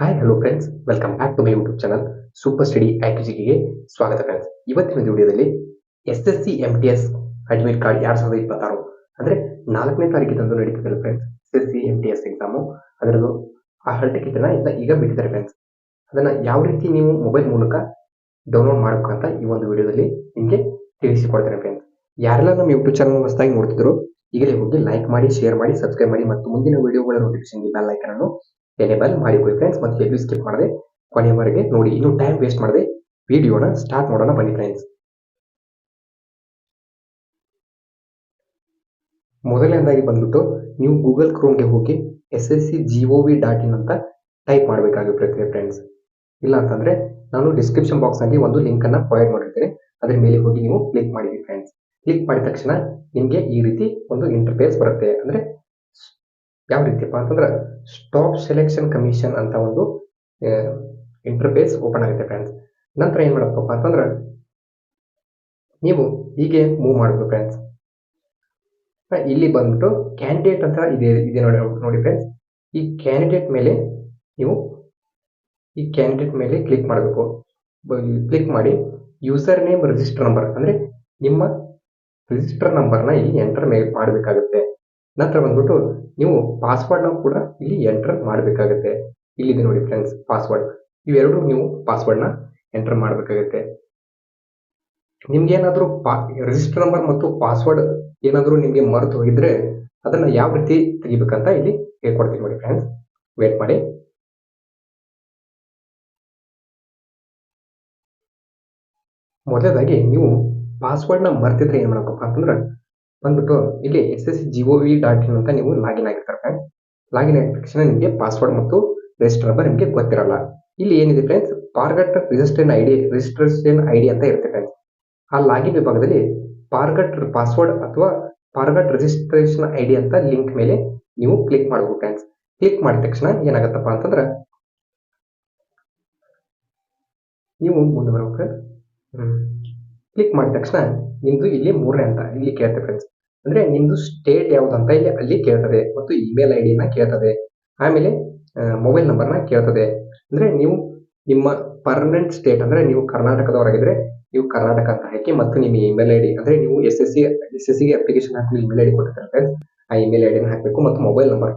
Hi hello friends, welcome back to my YouTube channel super study ಆಕ್ಟಿವಿಟಿಗೆ ಸ್ವಾಗತ friends. ಇವತ್ತಿನ ವಿಡಿಯೋದಲ್ಲಿ SSC MTS ಅಡ್ಮಿಟ್ ಕಾರ್ಡ್ 2026 ಅಂದರೆ 4ನೇ ತಾರೀಕಿನಂದು ನಡೀತಿದೆ ಫ್ರೆಂಡ್ಸ್. SSC MTS ಎಕ್ಸಾಮು ಅದರದ್ದು ಆ ಹಾಲ್ ಟಿಕೆಟನ್ನು ಈಗ ಬಿಟ್ಟಿದ್ದಾರೆ ಫ್ರೆಂಡ್ಸ್. ಅದನ್ನು ಯಾವ ರೀತಿ ನೀವು ಮೊಬೈಲ್ ಮೂಲಕ ಡೌನ್ಲೋಡ್ ಮಾಡಬೇಕು ಅಂತ ಈ ಒಂದು ವಿಡಿಯೋದಲ್ಲಿ ನಿಮಗೆ ತಿಳಿಸಿಕೊಡ್ತೇನೆ ಫ್ರೆಂಡ್ಸ್. ಯಾರೆಲ್ಲ ನಮ್ಮ ಯೂಟ್ಯೂಬ್ ಚಾನಲ್ ಹೊಸದಾಗಿ ನೋಡ್ತಿದ್ರು ಈಗಲೇ ಹೋಗಿ ಲೈಕ್ ಮಾಡಿ, ಶೇರ್ ಮಾಡಿ, ಸಬ್ಸ್ಕ್ರೈಬ್ ಮಾಡಿ ಮತ್ತು ಮುಂದಿನ ವಿಡಿಯೋಗಳ ನೋಟಿಫಿಕೇಶನ್ಗೆ ಬೆಲ್ ಐಕಾನ್ ಅನ್ನು ಎನೇಬಲ್ ಮಾಡಿಕೊಳ್ಳಿ ಫ್ರೆಂಡ್ಸ್. ಮತ್ತು ಎಲ್ಲೂ ಸ್ಕಿಪ್ ಮಾಡದೆ ಕೊನೆಯವರೆಗೆ ನೋಡಿ. ಇನ್ನು ಟೈಮ್ ವೇಸ್ಟ್ ಮಾಡದೆ ವಿಡಿಯೋನ ಸ್ಟಾರ್ಟ್ ಮಾಡೋಣ ಬನ್ನಿ ಫ್ರೆಂಡ್ಸ್. ಮೊದಲನೇದಾಗಿ ಬಂದ್ಬಿಟ್ಟು ನೀವು ಗೂಗಲ್ ಕ್ರೋಮ್ಗೆ ಹೋಗಿ ssc.gov.in ಅಂತ ಟೈಪ್ ಮಾಡಬೇಕಾಗಿರುತ್ತೆ ಫ್ರೆಂಡ್ಸ್. ಇಲ್ಲ ಅಂತಂದ್ರೆ ನಾನು ಡಿಸ್ಕ್ರಿಪ್ಷನ್ ಬಾಕ್ಸ್ ನಲ್ಲಿ ಒಂದು ಲಿಂಕ್ ಅನ್ನ ಪ್ರೊವೈಡ್ ಮಾಡಿರ್ತೇನೆ, ಅದ್ರ ಮೇಲೆ ಹೋಗಿ ನೀವು ಕ್ಲಿಕ್ ಮಾಡಿ ಫ್ರೆಂಡ್ಸ್. ಕ್ಲಿಕ್ ಮಾಡಿದ ತಕ್ಷಣ ನಿಮಗೆ ಈ ರೀತಿ ಒಂದು ಇಂಟರ್ಫೇಸ್ ಬರುತ್ತೆ. ಅಂದ್ರೆ ಯಾವ ರೀತಿಯಪ್ಪ ಅಂತಂದ್ರೆ ಸ್ಟಾಪ್ ಸೆಲೆಕ್ಷನ್ ಕಮಿಷನ್ ಅಂತ ಒಂದು ಇಂಟರ್ಫೇಸ್ ಓಪನ್ ಆಗುತ್ತೆ ಫ್ರೆಂಡ್ಸ್. ನಂತರ ಏನ್ ಮಾಡಬೇಕಪ್ಪ ಅಂತಂದ್ರೆ ನೀವು ಹೀಗೆ ಮೂವ್ ಮಾಡಬೇಕು ಫ್ರೆಂಡ್ಸ್. ಇಲ್ಲಿ ಬಂದ್ಬಿಟ್ಟು ಕ್ಯಾಂಡಿಡೇಟ್ ಅಂತ ಇದೆ ನೋಡಿ ಫ್ರೆಂಡ್ಸ್. ಈ ಕ್ಯಾಂಡಿಡೇಟ್ ಮೇಲೆ ಕ್ಲಿಕ್ ಮಾಡಬೇಕು. ಕ್ಲಿಕ್ ಮಾಡಿ ಯೂಸರ್ ನೇಮ್ ರಿಜಿಸ್ಟರ್ ನಂಬರ್ ಅಂದ್ರೆ ನಿಮ್ಮ ರಿಜಿಸ್ಟರ್ ನಂಬರ್ನ ಇಲ್ಲಿ ಎಂಟರ್ ಮಾಡಬೇಕಾಗುತ್ತೆ. ನಂತರ ಬಂದ್ಬಿಟ್ಟು ನೀವು ಪಾಸ್ವರ್ಡ್ ನ ಕೂಡ ಇಲ್ಲಿ ಎಂಟರ್ ಮಾಡಬೇಕಾಗುತ್ತೆ. ಇಲ್ಲಿದೆ ನೋಡಿ ಫ್ರೆಂಡ್ಸ್ ಪಾಸ್ವರ್ಡ್. ಇವೆರಡು ನೀವು ಪಾಸ್ವರ್ಡ್ ನ ಎಂಟರ್ ಮಾಡಬೇಕಾಗುತ್ತೆ. ನಿಮ್ಗೆ ಏನಾದರೂ ರಿಜಿಸ್ಟರ್ ನಂಬರ್ ಮತ್ತು ಪಾಸ್ವರ್ಡ್ ಏನಾದರೂ ನಿಮ್ಗೆ ಮರೆತು ಹೋಗಿದ್ರೆ ಅದನ್ನ ಯಾವ ರೀತಿ ತೆಗಿಬೇಕಂತ ಇಲ್ಲಿ ಹೇಳ್ಕೊಡ್ತೀನಿ ನೋಡಿ ಫ್ರೆಂಡ್ಸ್. ವೇಟ್ ಮಾಡಿ. ಮೊದಲದಾಗಿ ನೀವು ಪಾಸ್ವರ್ಡ್ ನ ಮರ್ತಿದ್ರೆ ಏನ್ ಮಾಡಬೇಕಪ್ಪ ಅಂತಂದ್ರೆ ಬಂದ್ಬಿಟ್ಟು ಇಲ್ಲಿ ssc.gov.in ಅಂತ ನೀವು ಲಾಗಿನ್ ಆಗಿರ್ತಾರೆ ಫ್ರೆಂಡ್ಸ್. ಲಾಗಿನ್ ಆಗಿದ ತಕ್ಷಣ ನಿಮಗೆ ಪಾಸ್ವರ್ಡ್ ಮತ್ತು ರಿಜಿಸ್ಟರ್ ನಂಬರ್ ನಿಮಗೆ ಗೊತ್ತಿರಲ್ಲ. ಇಲ್ಲಿ ಏನಿದೆ ಫ್ರೆಂಡ್ಸ್, ಫಾರ್ಗಟ್ ರಿಜಿಸ್ಟ್ರೇಷನ್ ಐಡಿ ಅಂತ ಇರುತ್ತೆ ಫ್ರೆಂಡ್ಸ್. ಆ ಲಾಗಿನ್ ವಿಭಾಗದಲ್ಲಿ ಫಾರ್ಗಟ್ ಪಾಸ್ವರ್ಡ್ ಅಥವಾ ಫಾರ್ಗಟ್ ರಿಜಿಸ್ಟ್ರೇಷನ್ ಐಡಿ ಅಂತ ಲಿಂಕ್ ಮೇಲೆ ನೀವು ಕ್ಲಿಕ್ ಮಾಡಬೇಕು ಫ್ರೆಂಡ್ಸ್. ಕ್ಲಿಕ್ ಮಾಡಿದ ತಕ್ಷಣ ಏನಾಗತ್ತಪ್ಪ ಅಂತಂದ್ರೆ ನೀವು ಮುಂದೆ ಬರಬೇಕು ಫ್ರೆಂಡ್ಸ್. ಕ್ಲಿಕ್ ಮಾಡಿದ ತಕ್ಷಣ ನಿಮ್ದು ಇಲ್ಲಿ 3ನೇ ಅಂತ ಇಲ್ಲಿ ಕೇಳ್ತದೆ ಫ್ರೆಂಡ್ಸ್. ಅಂದ್ರೆ ನಿಮ್ದು ಸ್ಟೇಟ್ ಯಾವ್ದಂತ ಇಲ್ಲಿ ಅಲ್ಲಿ ಕೇಳ್ತದೆ ಮತ್ತು ಇಮೇಲ್ ಐಡಿನ ಕೇಳ್ತದೆ. ಆಮೇಲೆ ಮೊಬೈಲ್ ನಂಬರ್ನ ಕೇಳ್ತದೆ. ಅಂದ್ರೆ ನೀವು ನಿಮ್ಮ ಪರ್ಮನೆಂಟ್ ಸ್ಟೇಟ್ ಅಂದ್ರೆ ನೀವು ಕರ್ನಾಟಕದವರಾಗಿದ್ರೆ ನೀವು ಕರ್ನಾಟಕ ಅಂತ ಹಾಕಿ ಮತ್ತು ನಿಮ್ಮ ಇಮೇಲ್ ಐಡಿ ಅಂದ್ರೆ ನೀವು SSC ಅಪ್ಲಿಕೇಶನ್ ಹಾಕಿ ಇಮೇಲ್ ಐಡಿ ಕೊಟ್ಟಿರ್ತಾರೆ ಫ್ರೆಂಡ್ಸ್. ಆ ಇಮೇಲ್ ಐಡಿನ ಹಾಕಬೇಕು ಮತ್ತು ಮೊಬೈಲ್ ನಂಬರ್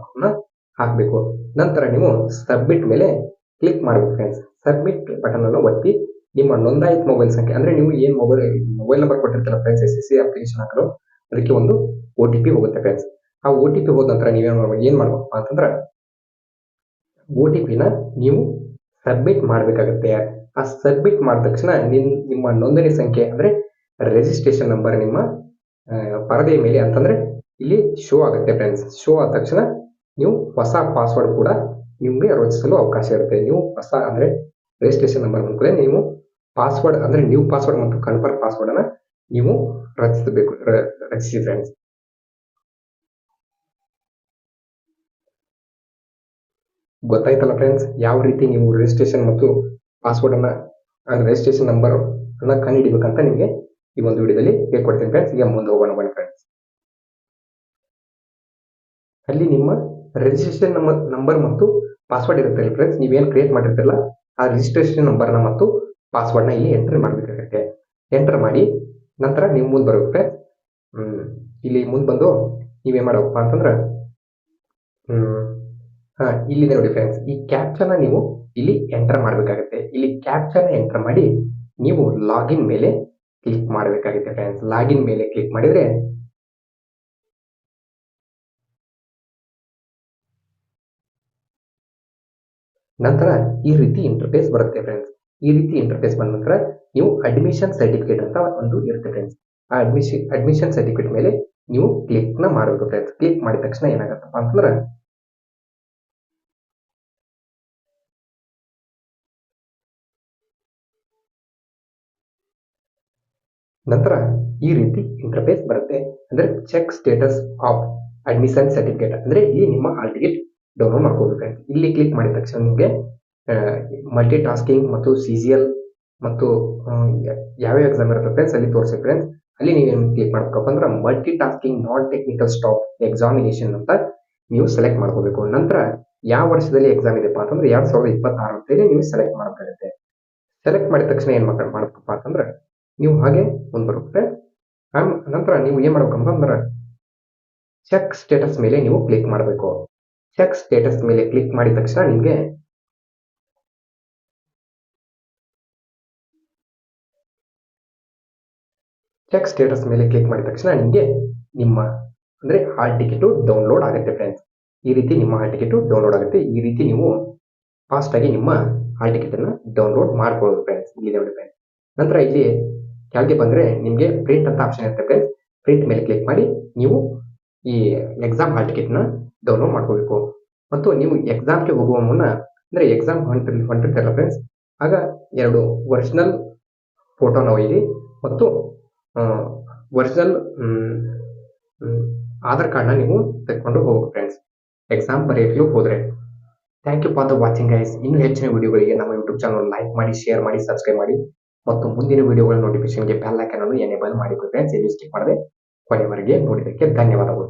ಹಾಕಬೇಕು. ನಂತರ ನೀವು ಸಬ್ಮಿಟ್ ಮೇಲೆ ಕ್ಲಿಕ್ ಮಾಡಬೇಕು ಫ್ರೆಂಡ್ಸ್. ಸಬ್ಮಿಟ್ ಬಟನ್ ಅನ್ನು ಒತ್ತಿ ನಿಮ್ಮ ನೋಂದಾಯಿತ ಮೊಬೈಲ್ ಸಂಖ್ಯೆ ಅಂದ್ರೆ ನೀವು ಏನ್ ಮೊಬೈಲ್ ನಂಬರ್ ಕೊಟ್ಟಿರ್ತೀರ ಫ್ರೆಂಡ್ಸ್ SSC ಅಪ್ಲಿಕೇಶನ್ ಹಾಕಲು ಅದಕ್ಕೆ ಒಂದು OTP ಹೋಗುತ್ತೆ ಫ್ರೆಂಡ್ಸ್. ಆ OTP ಹೋದ ನಂತರ ನೀವೇನ್ ಮಾಡ್ಬೇಕಪ್ಪ ಅಂತಂದ್ರೆ OTP ನ ನೀವು ಸಬ್ಮಿಟ್ ಮಾಡಬೇಕಾಗುತ್ತೆ. ಆ ಸಬ್ಮಿಟ್ ಮಾಡಿದ ತಕ್ಷಣ ನಿಮ್ಮ ನೋಂದಣಿ ಸಂಖ್ಯೆ ಅಂದ್ರೆ ರಿಜಿಸ್ಟ್ರೇಷನ್ ನಂಬರ್ ನಿಮ್ಮ ಪರದೆಯ ಮೇಲೆ ಅಂತಂದ್ರೆ ಇಲ್ಲಿ ಶೋ ಆಗುತ್ತೆ ಫ್ರೆಂಡ್ಸ್. ಶೋ ಆದ ತಕ್ಷಣ ನೀವು ಹೊಸ ಪಾಸ್ವರ್ಡ್ ಕೂಡ ನಿಮ್ಗೆ ರಚಿಸಲು ಅವಕಾಶ ಇರುತ್ತೆ. ನೀವು ಹೊಸ ಅಂದ್ರೆ ರಿಜಿಸ್ಟ್ರೇಷನ್ ನಂಬರ್ ಬಂದ್ಮೇಲೆ ನೀವು ಪಾಸ್ವರ್ಡ್ ಅಂದ್ರೆ ನ್ಯೂ ಪಾಸ್ವರ್ಡ್ ಮತ್ತು ಕನ್ಫರ್ಮ್ ಪಾಸ್ವರ್ಡ್ ಅನ್ನ ನೀವು ರಚಿಸಿ ಫ್ರೆಂಡ್ಸ್. ಗೊತ್ತಾಯ್ತಲ್ಲ ಫ್ರೆಂಡ್ಸ್, ಯಾವ ರೀತಿ ನೀವು ರಿಜಿಸ್ಟ್ರೇಷನ್ ಮತ್ತು ಪಾಸ್ವರ್ಡ್ ಅನ್ನ ರಿಜಿಸ್ಟ್ರೇಷನ್ ನಂಬರ್ ಅನ್ನ ಕಂಡುಹಿಡಿಬೇಕಂತ ನಿಮಗೆ ಈ ಒಂದು ವಿಡಿಯೋದಲ್ಲಿ ಹೇಳ್ಕೊಡ್ತೀನಿ ಫ್ರೆಂಡ್ಸ್. ಈಗ ಮುಂದೆ ಹೋಗೋಣ ಬನ್ನಿ ಫ್ರೆಂಡ್ಸ್. ಅಲ್ಲಿ ನಿಮ್ಮ ರಿಜಿಸ್ಟ್ರೇಷನ್ ನಂಬರ್ ಮತ್ತು ಪಾಸ್ವರ್ಡ್ ಇರುತ್ತೆ ಫ್ರೆಂಡ್ಸ್. ನೀವೇನು ಕ್ರಿಯೇಟ್ ಮಾಡಿರ್ತಿರಲ್ಲ ಆ ರಿಜಿಸ್ಟ್ರೇಷನ್ ನಂಬರ್ನ ಮತ್ತು ಪಾಸ್ವರ್ಡ್ನ ಇಲ್ಲಿ ಎಂಟರ್ ಮಾಡಬೇಕಾಗುತ್ತೆ. ಎಂಟರ್ ಮಾಡಿ ನಂತರ ನೀವು ಮುಂದೆ ಬರಬೇಕು ಫ್ರೆಂಡ್ಸ್. ಇಲ್ಲಿ ಮುಂದೆ ಬಂದು ನೀವೇನ್ ಮಾಡಬೇಕಪ್ಪ ಅಂತಂದ್ರೆ ಇಲ್ಲಿದೆ ನೋಡಿ ಫ್ರೆಂಡ್ಸ್, ಈ ಕ್ಯಾಪ್ಚರ್ನ ನೀವು ಇಲ್ಲಿ ಎಂಟರ್ ಮಾಡಬೇಕಾಗುತ್ತೆ. ಇಲ್ಲಿ ಕ್ಯಾಪ್ಚರ್ನ ಎಂಟರ್ ಮಾಡಿ ನೀವು ಲಾಗಿನ್ ಮೇಲೆ ಕ್ಲಿಕ್ ಮಾಡಬೇಕಾಗುತ್ತೆ ಫ್ರೆಂಡ್ಸ್. ಲಾಗಿನ್ ಮೇಲೆ ಕ್ಲಿಕ್ ಮಾಡಿದ್ರೆ ನಂತರ ಈ ರೀತಿ ಇಂಟರ್ಫೇಸ್ ಬರುತ್ತೆ ಫ್ರೆಂಡ್ಸ್. ಈ ರೀತಿ ಇಂಟರ್ಫೇಸ್ ಬಂದ ನಂತರ ನೀವು ಅಡ್ಮಿಷನ್ ಸರ್ಟಿಫಿಕೇಟ್ ಅಂತ ಒಂದು ಇರುತ್ತೆ ಫ್ರೆಂಡ್ಸ್. ಆ ಅಡ್ಮಿಷನ್ ಸರ್ಟಿಫಿಕೇಟ್ ಮೇಲೆ ನೀವು ಕ್ಲಿಕ್ ನ ಮಾಡಬೇಕು ಫ್ರೆಂಡ್ಸ್. ಕ್ಲಿಕ್ ಮಾಡಿದ ತಕ್ಷಣ ಏನಾಗತ್ತಪ್ಪ ಅಂತಂದ್ರೆ ನಂತರ ಈ ರೀತಿ ಇಂಟರ್ಫೇಸ್ ಬರುತ್ತೆ. ಅಂದ್ರೆ check status of admission certificate ಅಂದ್ರೆ ಇಲ್ಲಿ ನಿಮ್ಮ ಹಾಲ್ ಟಿಕೆಟ್ ಡೌನ್ಲೋಡ್ ಮಾಡ್ಕೋಬೇಕು ಫ್ರೆಂಡ್ಸ್. ಇಲ್ಲಿ ಕ್ಲಿಕ್ ಮಾಡಿದ ತಕ್ಷಣ ನಿಮಗೆ ಮಲ್ಟಿ ಟಾಸ್ಕಿಂಗ್ ಮತ್ತು CGL ಮತ್ತು ಯಾವ ಎಕ್ಸಾಮ್ ಇರುತ್ತೆ ಫ್ರೆಂಡ್ಸ್ ಅಲ್ಲಿ ತೋರಿಸಿ ಫ್ರೆಂಡ್ಸ್. ಅಲ್ಲಿ ನೀವೇನು ಕ್ಲಿಕ್ ಮಾಡ್ಬೇಕಪ್ಪ ಅಂದ್ರೆ multi tasking non technical stop examination ಅಂತ ನೀವು ಸೆಲೆಕ್ಟ್ ಮಾಡ್ಕೋಬೇಕು. ನಂತರ ಯಾವ ವರ್ಷದಲ್ಲಿ ಎಕ್ಸಾಮ್ ಇದೆಯಪ್ಪ ಅಂತಂದ್ರೆ 2026 ಅಂತೇಳಿ ನೀವು ಸೆಲೆಕ್ಟ್ ಮಾಡಬೇಕಾಗುತ್ತೆ. ಸೆಲೆಕ್ಟ್ ಮಾಡಿದ ತಕ್ಷಣ ಏನ್ ಮಾಡ್ಬೇಕಪ್ಪ ಅಂತಂದ್ರೆ ನೀವು ಹಾಗೆ ಮುಂದೆ ಬರ್ಬೇಕು. ನಂತರ ನೀವು ಏನ್ ಮಾಡ್ಬೇಕಂತಂದ್ರೆ ಚೆಕ್ ಸ್ಟೇಟಸ್ ಮೇಲೆ ನೀವು ಕ್ಲಿಕ್ ಮಾಡಬೇಕು. ಚೆಕ್ ಸ್ಟೇಟಸ್ ಮೇಲೆ ಕ್ಲಿಕ್ ಮಾಡಿದ ತಕ್ಷಣ ನಿಮಗೆ ಚೆಕ್ ಸ್ಟೇಟಸ್ ಮೇಲೆ ಕ್ಲಿಕ್ ಮಾಡಿದ ತಕ್ಷಣ ನಿಮಗೆ ನಿಮ್ಮ ಅಂದ್ರೆ ಹಾಲ್ ಟಿಕೆಟ್ ಡೌನ್ಲೋಡ್ ಆಗುತ್ತೆ ಫ್ರೆಂಡ್ಸ್. ಈ ರೀತಿ ನಿಮ್ಮ ಹಾಲ್ ಟಿಕೆಟ್ ಡೌನ್ಲೋಡ್ ಆಗುತ್ತೆ. ಈ ರೀತಿ ನೀವು ಫಾಸ್ಟ್ ಆಗಿ ನಿಮ್ಮ ಹಾಲ್ ಟಿಕೆಟ್ ಅನ್ನ ಡೌನ್ಲೋಡ್ ಮಾಡ್ಕೊಳ್ಳೋದು ಫ್ರೆಂಡ್ಸ್. ಇಲ್ಲಿ ನೋಡಿ ಫ್ರೆಂಡ್ಸ್, ನಂತರ ಇಲ್ಲಿ ಕೆಳಗೆ ಬಂದ್ರೆ ನಿಮಗೆ ಪ್ರಿಂಟ್ ಅಂತ ಆಪ್ಷನ್ ಇರುತ್ತೆ ಫ್ರೆಂಡ್ಸ್. ಪ್ರಿಂಟ್ ಮೇಲೆ ಕ್ಲಿಕ್ ಮಾಡಿ ನೀವು ಈ ಎಕ್ಸಾಮ್ ಹಾಲ್ ಟಿಕೆಟ್ ನ ಡೌನ್ಲೋಡ್ ಮಾಡ್ಕೋಬೇಕು. ಮತ್ತು ನೀವು ಎಕ್ಸಾಮ್ಗೆ ಹೋಗುವ ಮುನ್ನ ಅಂದ್ರೆ ಎಕ್ಸಾಮ್ ಹೊಂಟಿರ್ತಾರಲ್ಲ ಫ್ರೆಂಡ್ಸ್, ಆಗ 2 ಒರಿಜಿನಲ್ ಫೋಟೋನ ಒಯ್ಯಿರಿ ಮತ್ತು ಒರಿಜಿನಲ್ ಆಧಾರ್ ಕಾರ್ಡ್ನ ನೀವು ತೆಗೆದುಕೊಂಡು ಹೋಗಬೇಕು ಫ್ರೆಂಡ್ಸ್, ಎಕ್ಸಾಮ್ ಬರೆಯಲು ಹೋದ್ರೆ. Thank you for the watching guys. ಇನ್ನೂ ಹೆಚ್ಚಿನ ವಿಡಿಯೋಗಳಿಗೆ ನಮ್ಮ ಯೂಟ್ಯೂಬ್ ಚಾನಲ್ ಲೈಕ್ ಮಾಡಿ, ಶೇರ್ ಮಾಡಿ, ಸಬ್ಸ್ಕ್ರೈಬ್ ಮಾಡಿ ಮತ್ತು ಮುಂದಿನ ವಿಡಿಯೋಗಳ ನೋಟಿಫಿಕೇಶನ್ಗೆ ಬೆಲ್ ಐಕಾನ್ ಅನ್ನು ಎನೇಬಲ್ ಮಾಡಿಕೊಳ್ಳಿ ಫ್ರೆಂಡ್ಸ್. ಇಲ್ಲಿ ಸ್ಕಿಪ್ ಮಾಡದೆ ಕೊನೆವರೆಗೆ ನೋಡಿದ್ದಕ್ಕೆ ಧನ್ಯವಾದಗಳು.